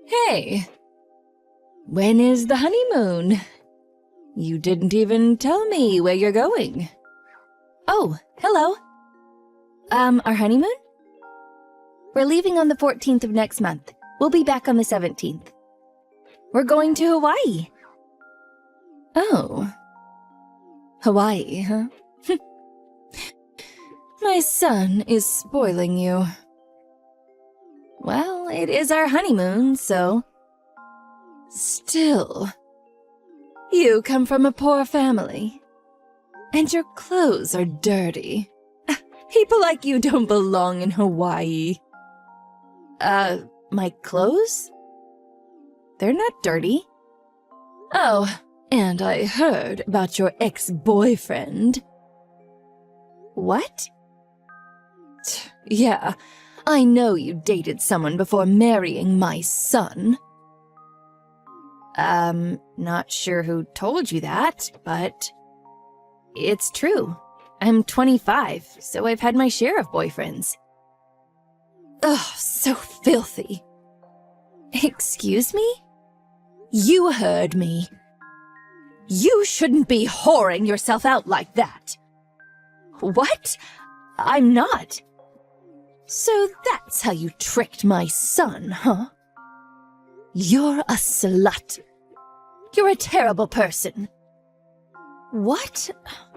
Hey, when is the honeymoon? You didn't even tell me where you're going. Oh, hello. Our honeymoon? We're leaving on the 14th of next month. We'll be back on the 17th. We're going to Hawaii. Oh. Hawaii, huh? My son is spoiling you. Well, it is our honeymoon, so... Still... You come from a poor family. And your clothes are dirty. People like you don't belong in Hawaii. My clothes? They're not dirty. Oh, and I heard about your ex-boyfriend. What? Yeah, I know you dated someone before marrying my son. Not sure who told you that, but... It's true. I'm 25, so I've had my share of boyfriends. Ugh, so filthy. Excuse me? You heard me. You shouldn't be whoring yourself out like that. What? I'm not. So that's how you tricked my son, huh? You're a slut. You're a terrible person. What?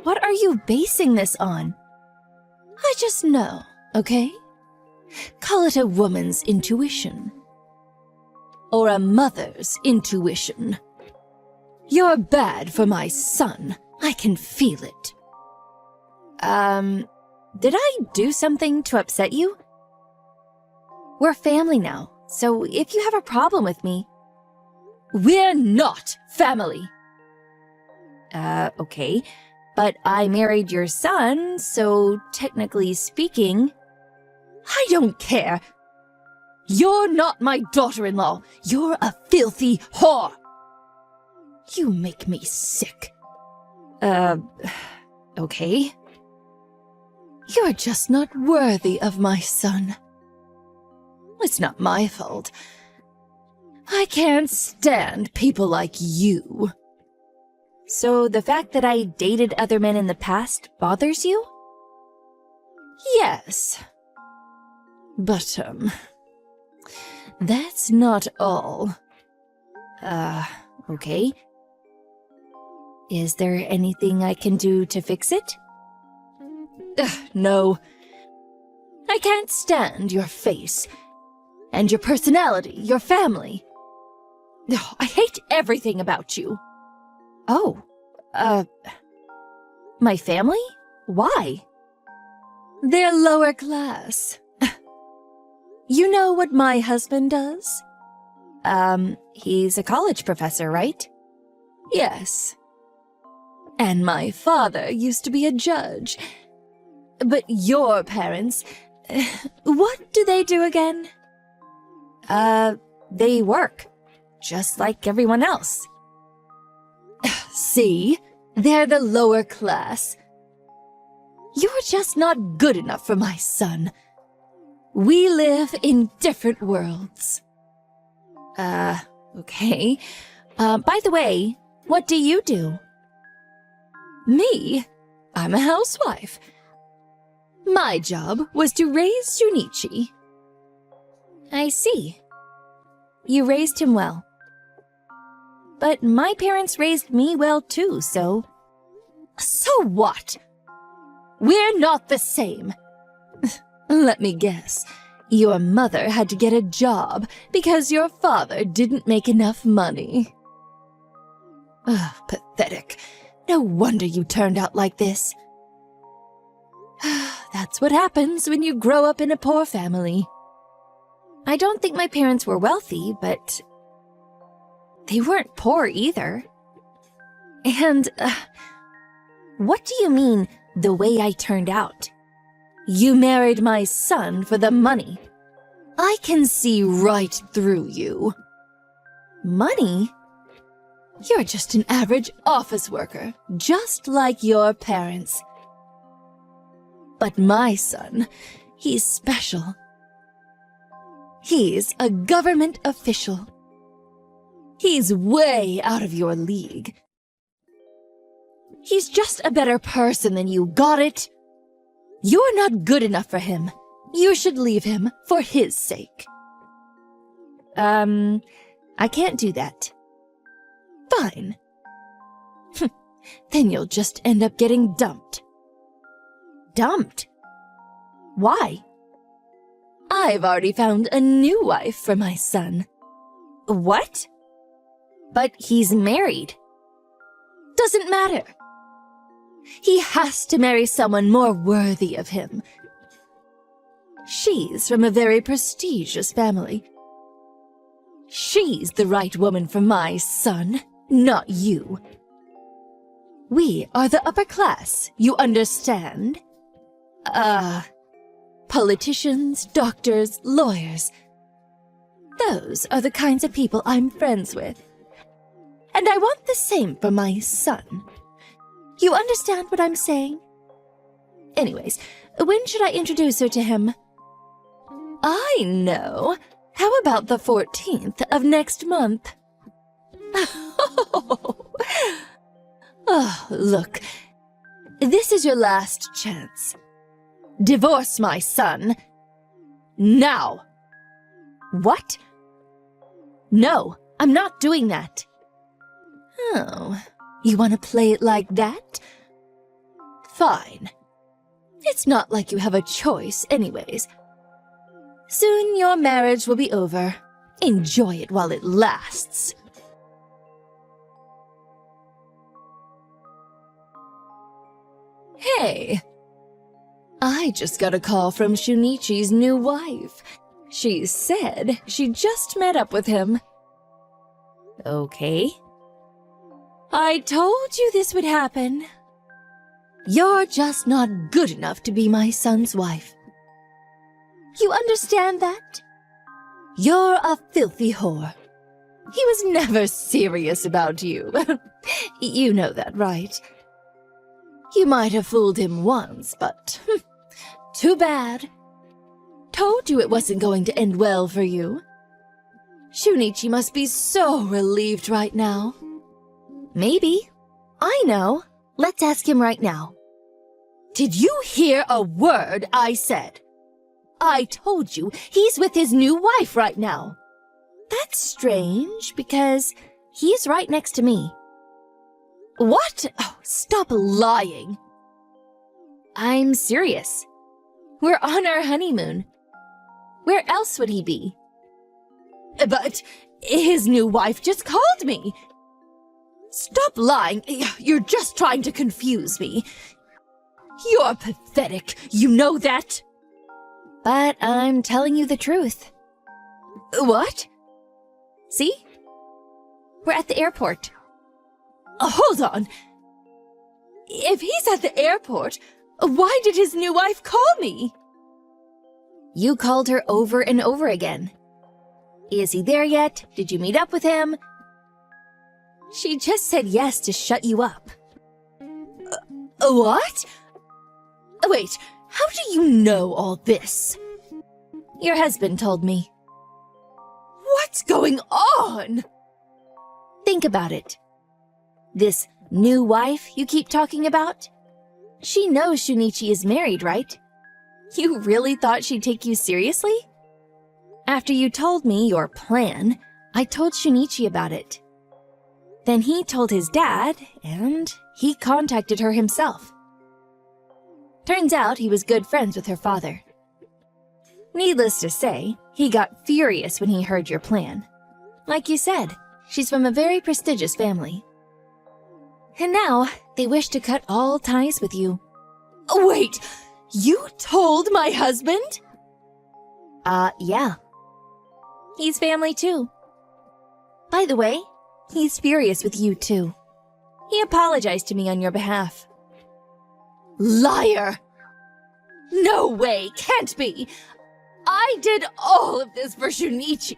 What are you basing this on? I just know, okay? Call it a woman's intuition. Or a mother's intuition. You're bad for my son. I can feel it. Did I do something to upset you? We're family now, so if you have a problem with me... We're not family! Okay. But I married your son, so technically speaking... I don't care! You're not my daughter-in-law! You're a filthy whore! You make me sick. Okay. You're just not worthy of my son. It's not my fault. I can't stand people like you. So the fact that I dated other men in the past bothers you? Yes. But, that's not all. Okay. Is there anything I can do to fix it? No. I can't stand your face. And your personality, your family. I hate everything about you. Oh, my family? Why? They're lower class. You know what my husband does? He's a college professor, right? Yes. And my father used to be a judge. But your parents, what do they do again? They work, just like everyone else. See? They're the lower class. You're just not good enough for my son. We live in different worlds. Okay. By the way, what do you do? Me? I'm a housewife. My job was to raise Junichi. I see. You raised him well. But my parents raised me well too, so... So what? We're not the same. Let me guess. Your mother had to get a job because your father didn't make enough money. Ugh, pathetic. No wonder you turned out like this. That's what happens when you grow up in a poor family. I don't think my parents were wealthy, but they weren't poor either. And, what do you mean, the way I turned out? You married my son for the money. I can see right through you. Money? You're just an average office worker, just like your parents. But my son, he's special. He's a government official. He's way out of your league. He's just a better person than you, got it? You're not good enough for him. You should leave him for his sake. I can't do that. Fine. Then you'll just end up getting dumped. Dumped? Why? I've already found a new wife for my son. What? But he's married. Doesn't matter. He has to marry someone more worthy of him. She's from a very prestigious family. She's the right woman for my son, not you. We are the upper class, you understand? Politicians, doctors, lawyers. Those are the kinds of people I'm friends with. And I want the same for my son. You understand what I'm saying? Anyways, when should I introduce her to him? I know. How about the 14th of next month? Oh, look. This is your last chance. Divorce my son. Now. What? No, I'm not doing that. Oh, you want to play it like that? Fine. It's not like you have a choice anyways. Soon your marriage will be over. Enjoy it while it lasts. Hey! I just got a call from Shunichi's new wife. She said she just met up with him. Okay. I told you this would happen. You're just not good enough to be my son's wife. You understand that? You're a filthy whore. He was never serious about you. You know that, right? You might have fooled him once, but too bad. Told you it wasn't going to end well for you. Shunichi must be so relieved right now. Maybe. I know. Let's ask him right now. Did you hear a word I said? I told you he's with his new wife right now. That's strange, because he's right next to me. What? Oh, stop lying. I'm serious. We're on our honeymoon. Where else would he be? But his new wife just called me. Stop lying. You're just trying to confuse me. You're pathetic. You know that? But I'm telling you the truth. What? See? We're at the airport. Hold on. If he's at the airport, why did his new wife call me? You called her over and over again. Is he there yet? Did you meet up with him? She just said yes to shut you up. What? Wait, how do you know all this? Your husband told me. What's going on? Think about it. This new wife you keep talking about? She knows Shunichi is married, right? You really thought she'd take you seriously? After you told me your plan, I told Shunichi about it. Then he told his dad, and he contacted her himself. Turns out he was good friends with her father. Needless to say, he got furious when he heard your plan. Like you said, she's from a very prestigious family. And now, they wish to cut all ties with you. Wait, you told my husband? Yeah. He's family too. By the way, he's furious with you too. He apologized to me on your behalf. Liar! No way, can't be! I did all of this for Shunichi.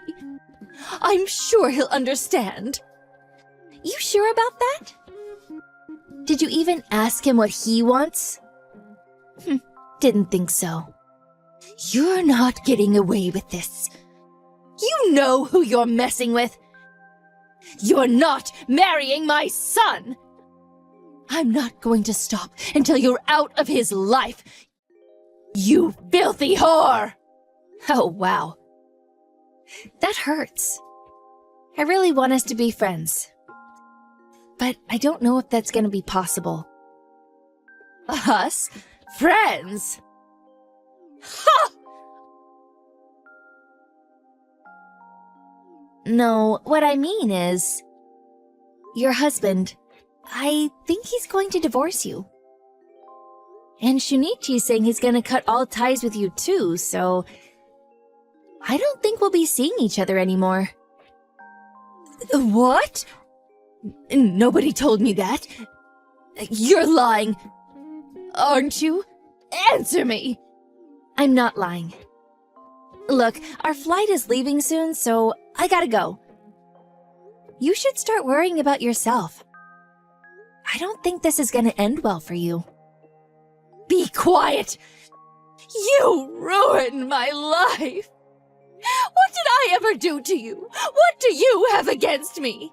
I'm sure he'll understand. You sure about that? Did you even ask him what he wants? Didn't think so. You're not getting away with this. You know who you're messing with. You're not marrying my son! I'm not going to stop until you're out of his life. You filthy whore! Oh, wow. That hurts. I really want us to be friends. But I don't know if that's going to be possible. Us? Friends? Ha! No, what I mean is, your husband, I think he's going to divorce you. And Shunichi's saying he's going to cut all ties with you too, so I don't think we'll be seeing each other anymore. What? Nobody told me that. You're lying, aren't you? Answer me! I'm not lying. Look, our flight is leaving soon, so I gotta go. You should start worrying about yourself. I don't think this is gonna end well for you. Be quiet! You ruined my life! What did I ever do to you? What do you have against me?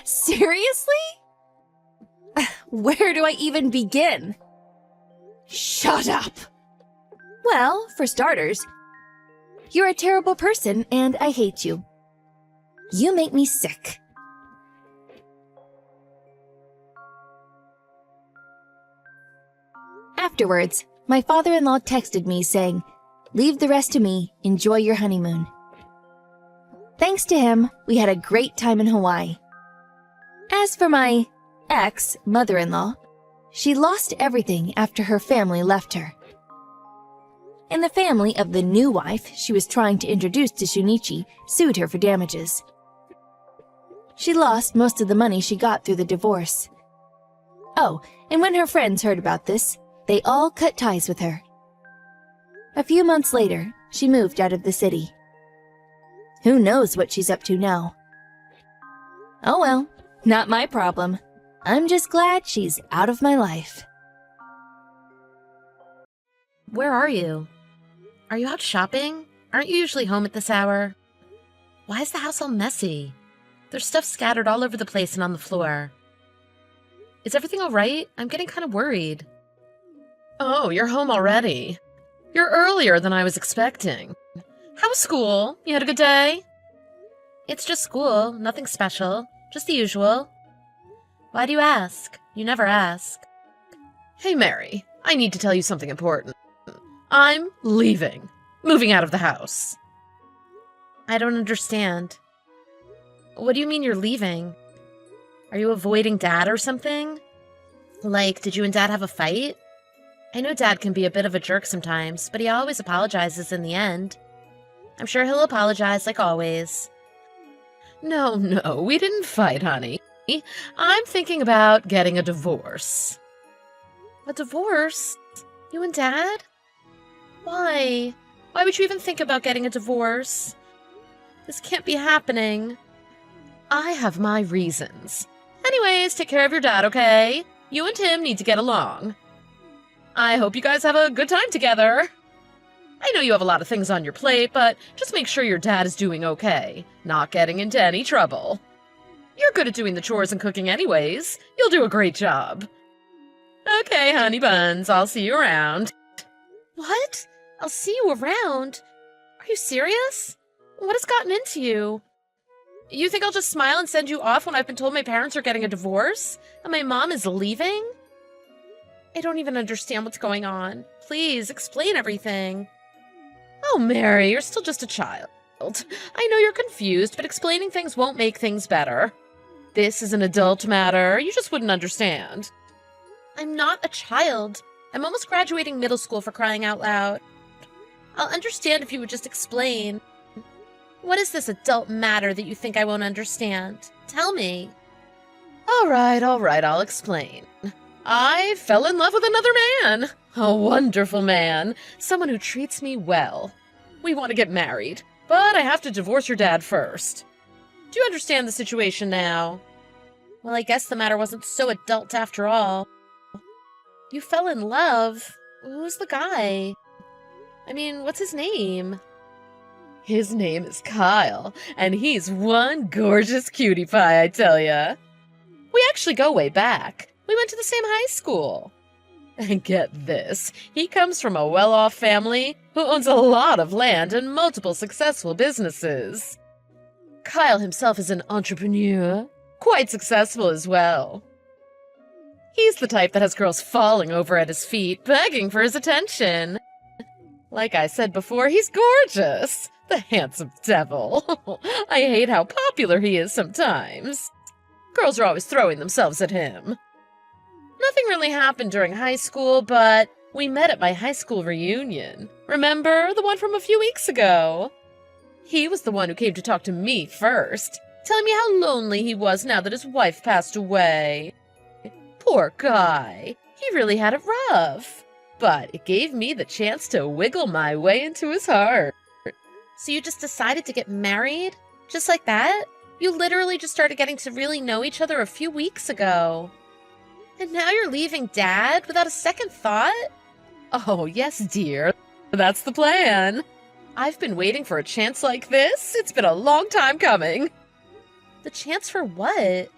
Seriously? Where do I even begin? Shut up! Well, for starters, you're a terrible person and I hate you. You make me sick. Afterwards, my father-in-law texted me saying, "Leave the rest to me, enjoy your honeymoon." Thanks to him, we had a great time in Hawaii. As for my ex-mother-in-law, she lost everything after her family left her. And the family of the new wife she was trying to introduce to Shunichi sued her for damages. She lost most of the money she got through the divorce. Oh, and when her friends heard about this, they all cut ties with her. A few months later, she moved out of the city. Who knows what she's up to now? Oh well, not my problem. I'm just glad she's out of my life. Where are you? Are you out shopping? Aren't you usually home at this hour? Why is the house all messy? There's stuff scattered all over the place and on the floor. Is everything all right? I'm getting kind of worried. Oh, you're home already. You're earlier than I was expecting. How was school? You had a good day? It's just school, nothing special, just the usual. Why do you ask? You never ask. Hey, Mary, I need to tell you something important. I'm leaving. Moving out of the house. I don't understand. What do you mean you're leaving? Are you avoiding Dad or something? Like, did you and Dad have a fight? I know Dad can be a bit of a jerk sometimes, but he always apologizes in the end. I'm sure he'll apologize like always. No, we didn't fight, honey. I'm thinking about getting a divorce. A divorce? You and Dad? Why? Why would you even think about getting a divorce? This can't be happening. I have my reasons. Anyways, take care of your dad, okay? You and him need to get along. I hope you guys have a good time together. I know you have a lot of things on your plate, but just make sure your dad is doing okay, not getting into any trouble. You're good at doing the chores and cooking anyways. You'll do a great job. Okay, honey buns, I'll see you around. What? I'll see you around? Are you serious? What has gotten into you? You think I'll just smile and send you off when I've been told my parents are getting a divorce? And my mom is leaving? I don't even understand what's going on. Please, explain everything. Oh, Mary, you're still just a child. I know you're confused, but explaining things won't make things better. This is an adult matter. You just wouldn't understand. I'm not a child. I'm almost graduating middle school, for crying out loud. I'll understand if you would just explain. What is this adult matter that you think I won't understand? Tell me. All right, I'll explain. I fell in love with another man. A wonderful man. Someone who treats me well. We want to get married, but I have to divorce your dad first. Do you understand the situation now? Well, I guess the matter wasn't so adult after all. You fell in love? Who's the guy? I mean, what's his name? His name is Kyle, and he's one gorgeous cutie pie, I tell ya. We actually go way back. We went to the same high school. And get this, he comes from a well-off family who owns a lot of land and multiple successful businesses. Kyle himself is an entrepreneur, quite successful as well. He's the type that has girls falling over at his feet, begging for his attention. Like I said before, he's gorgeous. The handsome devil. I hate how popular he is sometimes. Girls are always throwing themselves at him. Nothing really happened during high school, but we met at my high school reunion. Remember, the one from a few weeks ago? He was the one who came to talk to me first, telling me how lonely he was now that his wife passed away. Poor guy. He really had it rough. But it gave me the chance to wiggle my way into his heart. So you just decided to get married? Just like that? You literally just started getting to really know each other a few weeks ago. And now you're leaving Dad without a second thought? Oh, yes, dear. That's the plan. I've been waiting for a chance like this. It's been a long time coming. The chance for what?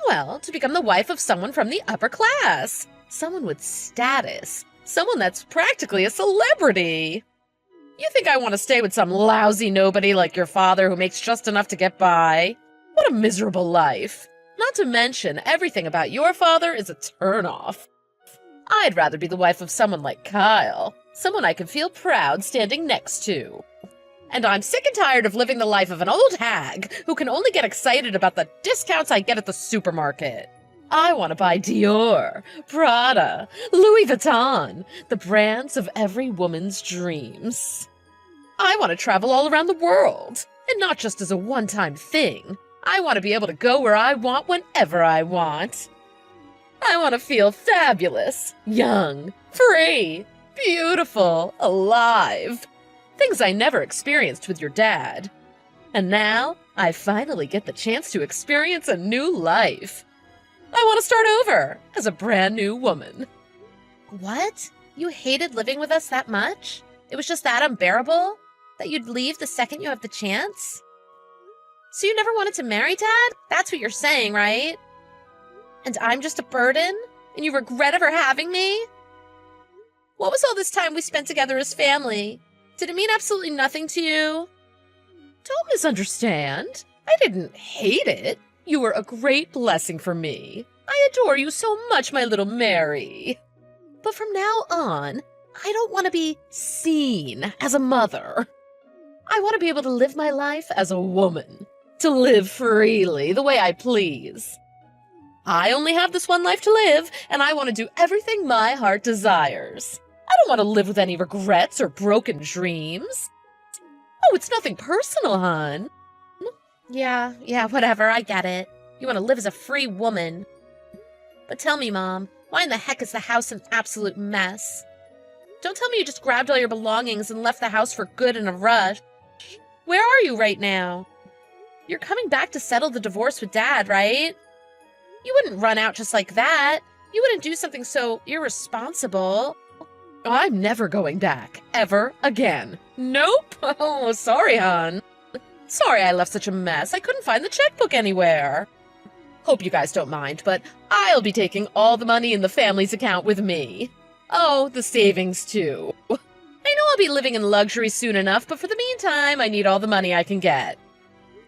Well, to become the wife of someone from the upper class. Someone with status. Someone that's practically a celebrity. You think I want to stay with some lousy nobody like your father who makes just enough to get by? What a miserable life. Not to mention, everything about your father is a turn-off. I'd rather be the wife of someone like Kyle. Someone I can feel proud standing next to. And I'm sick and tired of living the life of an old hag who can only get excited about the discounts I get at the supermarket. I want to buy Dior, Prada, Louis Vuitton, the brands of every woman's dreams. I want to travel all around the world, and not just as a one-time thing. I want to be able to go where I want whenever I want. I want to feel fabulous, young, free, beautiful, alive. Things I never experienced with your dad. And now, I finally get the chance to experience a new life. I want to start over as a brand new woman. What? You hated living with us that much? It was just that unbearable? That you'd leave the second you have the chance? So you never wanted to marry Dad? That's what you're saying, right? And I'm just a burden? And you regret ever having me? What was all this time we spent together as family? Did it mean absolutely nothing to you? Don't misunderstand. I didn't hate it. You were a great blessing for me. I adore you so much, my little Mary. But from now on, I don't want to be seen as a mother. I want to be able to live my life as a woman. To live freely, the way I please. I only have this one life to live, and I want to do everything my heart desires. I don't want to live with any regrets or broken dreams. Oh, it's nothing personal, hon. Yeah, whatever, I get it. You want to live as a free woman. But tell me, Mom, why in the heck is the house an absolute mess? Don't tell me you just grabbed all your belongings and left the house for good in a rush. Where are you right now? You're coming back to settle the divorce with Dad, right? You wouldn't run out just like that. You wouldn't do something so irresponsible. I'm never going back, ever again. Nope. Oh, sorry, hon. Sorry I left such a mess. I couldn't find the checkbook anywhere. Hope you guys don't mind, but I'll be taking all the money in the family's account with me. Oh, the savings, too. I know I'll be living in luxury soon enough, but for the meantime, I need all the money I can get.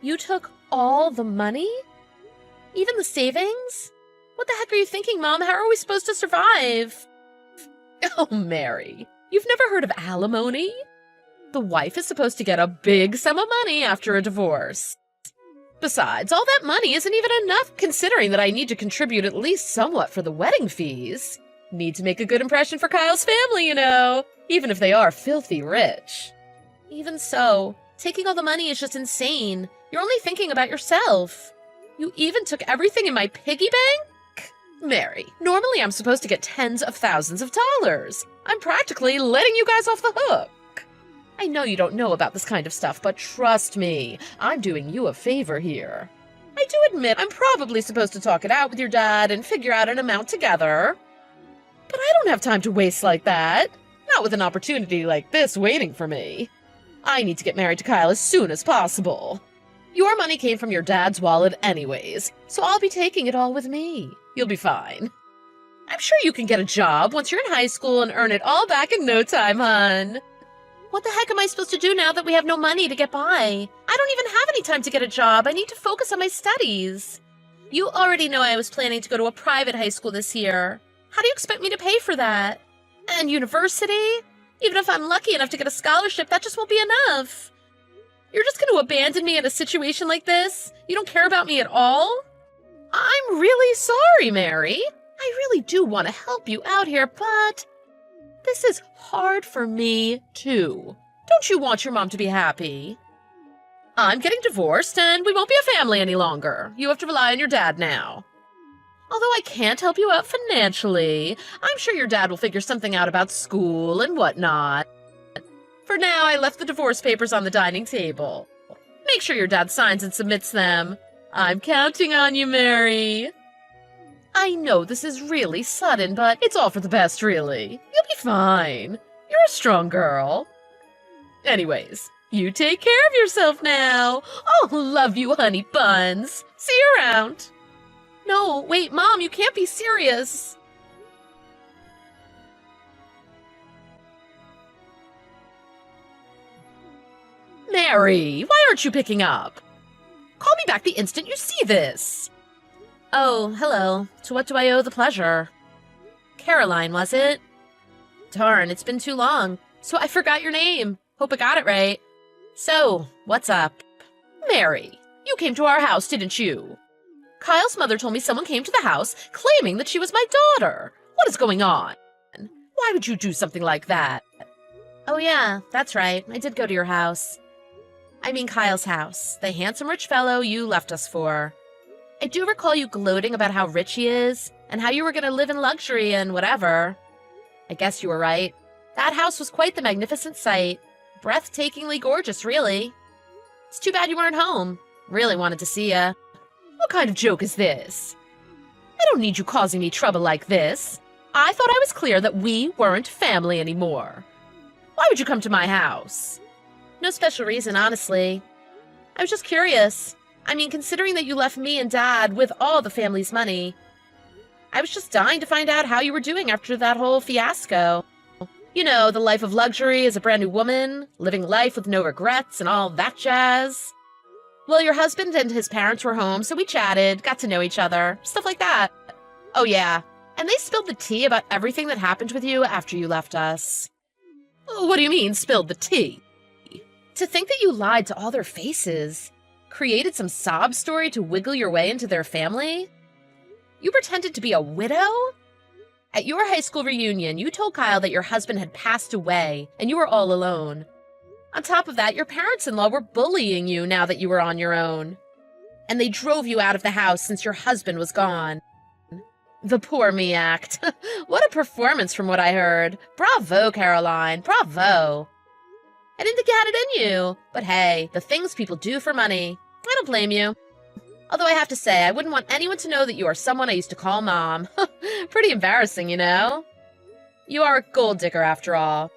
You took all the money? Even the savings? What the heck are you thinking, Mom? How are we supposed to survive? Oh, Mary, you've never heard of alimony? The wife is supposed to get a big sum of money after a divorce. Besides, all that money isn't even enough, considering that I need to contribute at least somewhat for the wedding fees. Need to make a good impression for Kyle's family, you know, even if they are filthy rich. Even so, taking all the money is just insane. You're only thinking about yourself. You even took everything in my piggy bank? Mary, normally I'm supposed to get tens of thousands of dollars. I'm practically letting you guys off the hook. I know you don't know about this kind of stuff, but trust me, I'm doing you a favor here. I do admit I'm probably supposed to talk it out with your dad and figure out an amount together. But I don't have time to waste like that. Not with an opportunity like this waiting for me. I need to get married to Kyle as soon as possible. Your money came from your dad's wallet anyways, so I'll be taking it all with me. You'll be fine. I'm sure you can get a job once you're in high school and earn it all back in no time, hun. What the heck am I supposed to do now that we have no money to get by? I don't even have any time to get a job. I need to focus on my studies. You already know I was planning to go to a private high school this year. How do you expect me to pay for that? And university? Even if I'm lucky enough to get a scholarship, that just won't be enough. You're just going to abandon me in a situation like this? You don't care about me at all? I'm really sorry, Mary. I really do want to help you out here, but this is hard for me, too. Don't you want your mom to be happy? I'm getting divorced, and we won't be a family any longer. You have to rely on your dad now. Although I can't help you out financially, I'm sure your dad will figure something out about school and whatnot. For now, I left the divorce papers on the dining table. Make sure your dad signs and submits them. I'm counting on you, Mary. I know this is really sudden, but it's all for the best, really. You'll be fine. You're a strong girl. Anyways, you take care of yourself now. Oh, love you, honey buns. See you around. No, wait, Mom, you can't be serious. Mary, why aren't you picking up? Call me back the instant you see this. Oh, hello. To what do I owe the pleasure? Caroline, was it? Darn, it's been too long. So I forgot your name. Hope I got it right. So, what's up? Mary, you came to our house, didn't you? Kyle's mother told me someone came to the house claiming that she was my daughter. What is going on? Why would you do something like that? Oh yeah, that's right. I did go to your house. I mean Kyle's house, the handsome rich fellow you left us for. I do recall you gloating about how rich he is, and how you were going to live in luxury and whatever. I guess you were right. That house was quite the magnificent sight. Breathtakingly gorgeous, really. It's too bad you weren't home. Really wanted to see ya. What kind of joke is this? I don't need you causing me trouble like this. I thought I was clear that we weren't family anymore. Why would you come to my house? No special reason, honestly. I was just curious. I mean, considering that you left me and Dad with all the family's money, I was just dying to find out how you were doing after that whole fiasco. You know, the life of luxury as a brand new woman, living life with no regrets and all that jazz. Well, your husband and his parents were home, so we chatted, got to know each other, stuff like that. Oh yeah, and they spilled the tea about everything that happened with you after you left us. What do you mean, spilled the tea? To think that you lied to all their faces, created some sob story to wiggle your way into their family? You pretended to be a widow? At your high school reunion, you told Kyle that your husband had passed away and you were all alone. On top of that, your parents-in-law were bullying you now that you were on your own. And they drove you out of the house since your husband was gone. The poor me act. What a performance from what I heard. Bravo, Caroline, bravo. I didn't think you had it in you, but hey, the things people do for money. I don't blame you. Although I have to say, I wouldn't want anyone to know that you are someone I used to call Mom. Pretty embarrassing, you know? You are a gold digger after all.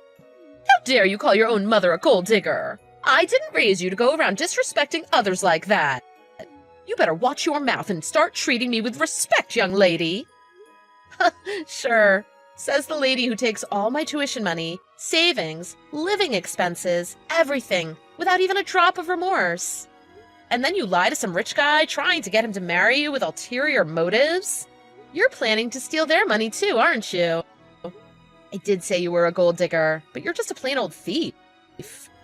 How dare you call your own mother a gold digger? I didn't raise you to go around disrespecting others like that. You better watch your mouth and start treating me with respect, young lady. Sure, says the lady who takes all my tuition money, savings, living expenses, everything, without even a drop of remorse. And then you lie to some rich guy trying to get him to marry you with ulterior motives? You're planning to steal their money too, aren't you? I did say you were a gold digger, but you're just a plain old thief.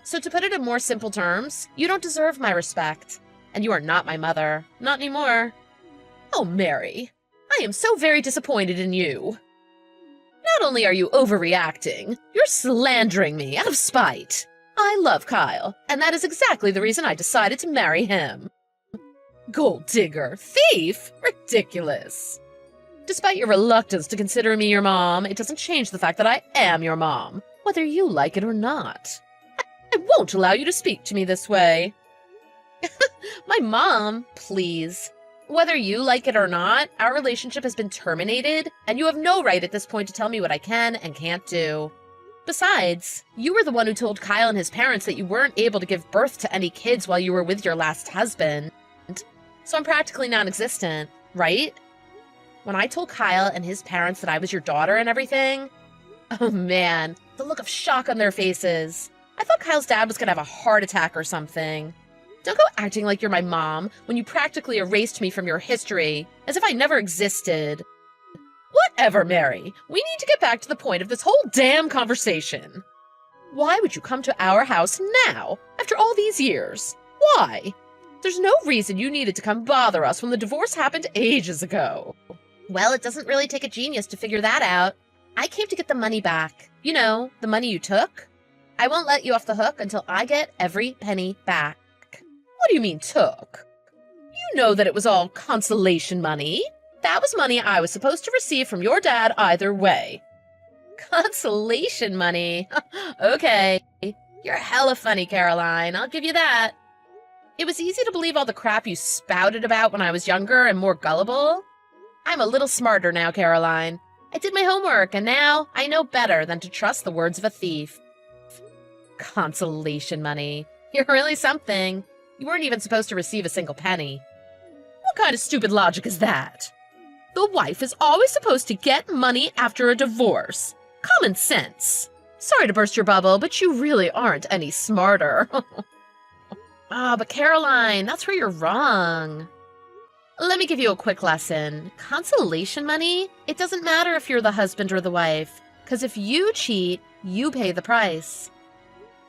So to put it in more simple terms, you don't deserve my respect. And you are not my mother. Not anymore. Oh, Mary, I am so very disappointed in you. Not only are you overreacting, you're slandering me out of spite. I love Kyle, and that is exactly the reason I decided to marry him. Gold digger, thief, ridiculous. Despite your reluctance to consider me your mom, it doesn't change the fact that I am your mom, whether you like it or not. I won't allow you to speak to me this way. My mom, please. Whether you like it or not, our relationship has been terminated, and you have no right at this point to tell me what I can and can't do. Besides, you were the one who told Kyle and his parents that you weren't able to give birth to any kids while you were with your last husband. So I'm practically non-existent, right? When I told Kyle and his parents that I was your daughter and everything, oh man, the look of shock on their faces. I thought Kyle's dad was gonna have a heart attack or something. Don't go acting like you're my mom when you practically erased me from your history, as if I never existed. Whatever, Mary. We need to get back to the point of this whole damn conversation. Why would you come to our house now, after all these years? Why? There's no reason you needed to come bother us when the divorce happened ages ago. Well, it doesn't really take a genius to figure that out. I came to get the money back. You know, the money you took. I won't let you off the hook until I get every penny back. What do you mean, took? You know that it was all consolation money. That was money I was supposed to receive from your dad either way. Consolation money? Okay. You're hella funny, Caroline. I'll give you that. It was easy to believe all the crap you spouted about when I was younger and more gullible. I'm a little smarter now, Caroline. I did my homework, and now I know better than to trust the words of a thief. Consolation money. You're really something. You weren't even supposed to receive a single penny. What kind of stupid logic is that? The wife is always supposed to get money after a divorce. Common sense. Sorry to burst your bubble, but you really aren't any smarter. But Caroline, that's where you're wrong. Let me give you a quick lesson. Consolation money? It doesn't matter if you're the husband or the wife, because if you cheat, you pay the price.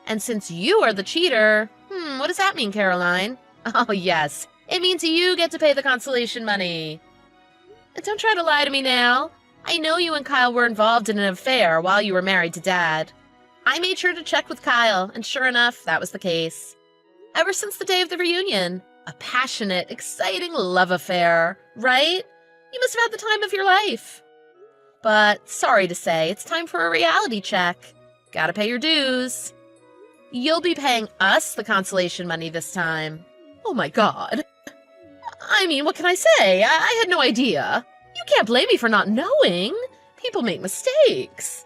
And since you are the cheater, what does that mean, Caroline? Oh, yes. It means you get to pay the consolation money. And don't try to lie to me now. I know you and Kyle were involved in an affair while you were married to Dad. I made sure to check with Kyle, and sure enough, that was the case. Ever since the day of the reunion, a passionate, exciting love affair, right? You must have had the time of your life. But sorry to say, it's time for a reality check. Gotta pay your dues. You'll be paying us the consolation money this time. Oh my god. I mean, what can I say? I had no idea. You can't blame me for not knowing. People make mistakes.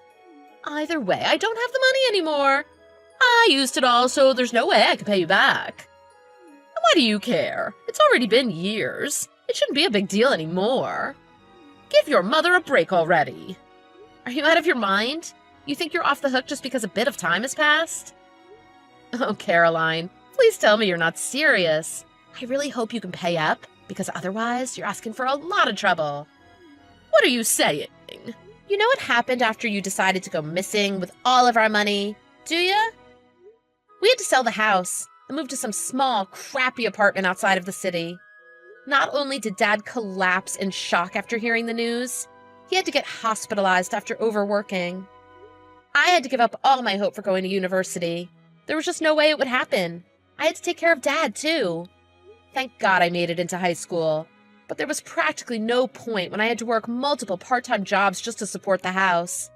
Either way, I don't have the money anymore. I used it all, so there's no way I can pay you back. And why do you care? It's already been years. It shouldn't be a big deal anymore. Give your mother a break already. Are you out of your mind? You think you're off the hook just because a bit of time has passed? Oh, Caroline, please tell me you're not serious. I really hope you can pay up, because otherwise you're asking for a lot of trouble. What are you saying? You know what happened after you decided to go missing with all of our money, do ya? We had to sell the house and move to some small, crappy apartment outside of the city. Not only did Dad collapse in shock after hearing the news, he had to get hospitalized after overworking. I had to give up all my hope for going to university. There was just no way it would happen. I had to take care of Dad, too. Thank God I made it into high school. But there was practically no point when I had to work multiple part-time jobs just to support the house.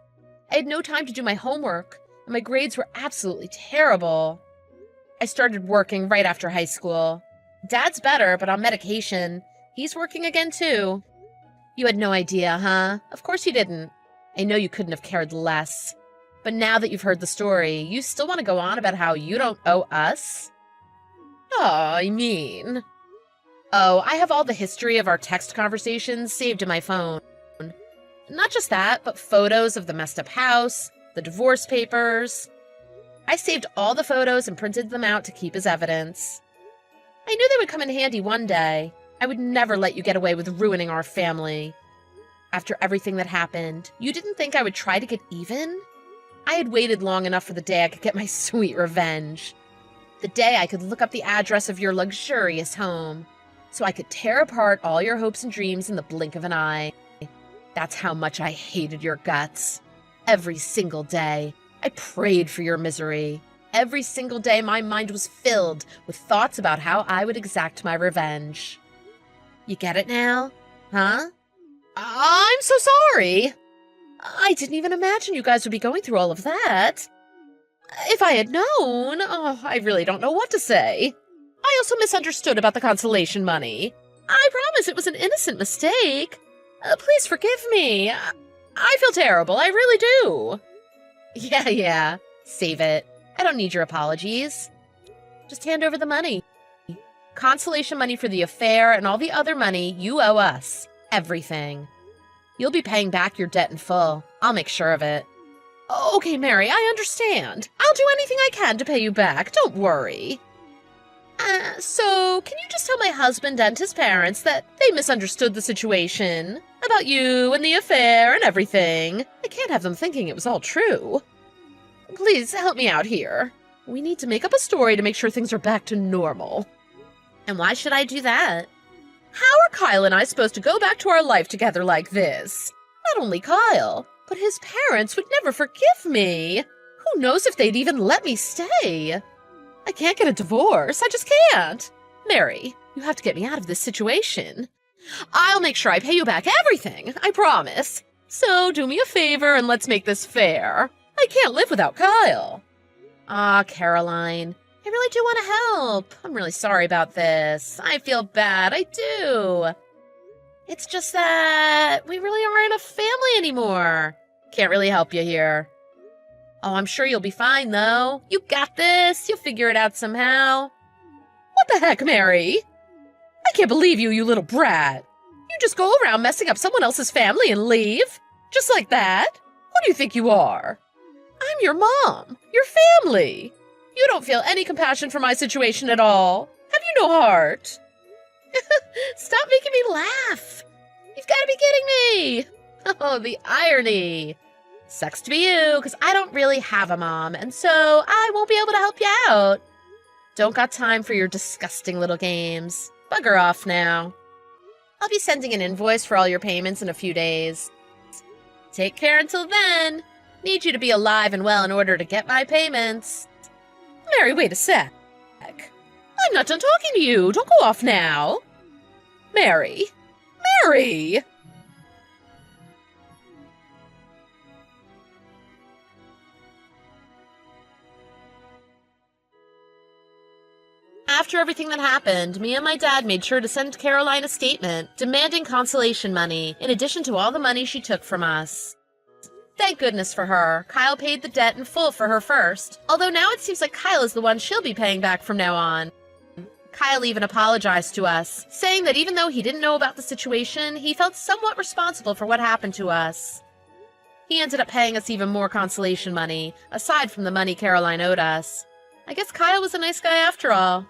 I had no time to do my homework, and my grades were absolutely terrible. I started working right after high school. Dad's better, but on medication. He's working again, too. You had no idea, huh? Of course you didn't. I know you couldn't have cared less. But now that you've heard the story, you still want to go on about how you don't owe us? Oh, I mean... Oh, I have all the history of our text conversations saved in my phone. Not just that, but photos of the messed up house, the divorce papers. I saved all the photos and printed them out to keep as evidence. I knew they would come in handy one day. I would never let you get away with ruining our family. After everything that happened, you didn't think I would try to get even? I had waited long enough for the day I could get my sweet revenge. The day I could look up the address of your luxurious home, so I could tear apart all your hopes and dreams in the blink of an eye. That's how much I hated your guts. Every single day, I prayed for your misery. Every single day, my mind was filled with thoughts about how I would exact my revenge. You get it now? Huh? I'm so sorry. I didn't even imagine you guys would be going through all of that. If I had known, I really don't know what to say. I also misunderstood about the consolation money. I promise it was an innocent mistake. Please forgive me. I feel terrible, I really do. Yeah. Save it. I don't need your apologies. Just hand over the money. Consolation money for the affair and all the other money you owe us. Everything. You'll be paying back your debt in full. I'll make sure of it. Okay, Mary, I understand. I'll do anything I can to pay you back. Don't worry. So, can you just tell my husband and his parents that they misunderstood the situation about you and the affair and everything? I can't have them thinking it was all true. Please help me out here. We need to make up a story to make sure things are back to normal. And why should I do that? How are Kyle and I supposed to go back to our life together like this? Not only Kyle, but his parents would never forgive me. Who knows if they'd even let me stay? I can't get a divorce. I just can't. Mary, you have to get me out of this situation. I'll make sure I pay you back everything, I promise. So do me a favor and let's make this fair. I can't live without Kyle. Caroline, I really do want to help. I'm really sorry about this. I feel bad. I do. It's just that we really aren't a family anymore. Can't really help you here. Oh, I'm sure you'll be fine, though. You got this. You'll figure it out somehow. What the heck, Mary? I can't believe you, you little brat. You just go around messing up someone else's family and leave? Just like that? Who do you think you are? I'm your mom, your family. You don't feel any compassion for my situation at all. Have you no heart? Stop making me laugh. You've got to be kidding me. Oh, the irony. Sucks to be you, because I don't really have a mom, and so I won't be able to help you out. Don't got time for your disgusting little games. Bugger off now. I'll be sending an invoice for all your payments in a few days. Take care until then. Need you to be alive and well in order to get my payments. Mary, wait a sec. I'm not done talking to you. Don't go off now. Mary! Mary! After everything that happened, me and my dad made sure to send Caroline a statement demanding consolation money, in addition to all the money she took from us. Thank goodness for her. Kyle paid the debt in full for her first, although now it seems like Kyle is the one she'll be paying back from now on. Kyle even apologized to us, saying that even though he didn't know about the situation, he felt somewhat responsible for what happened to us. He ended up paying us even more consolation money, aside from the money Caroline owed us. I guess Kyle was a nice guy after all.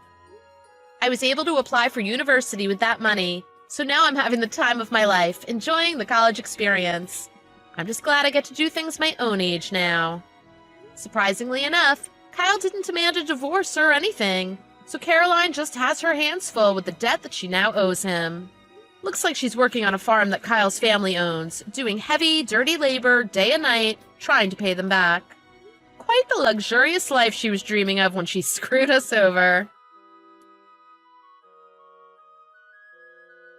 I was able to apply for university with that money, so now I'm having the time of my life, enjoying the college experience. I'm just glad I get to do things my own age now. Surprisingly enough, Kyle didn't demand a divorce or anything, so Caroline just has her hands full with the debt that she now owes him. Looks like she's working on a farm that Kyle's family owns, doing heavy, dirty labor day and night, trying to pay them back. Quite the luxurious life she was dreaming of when she screwed us over.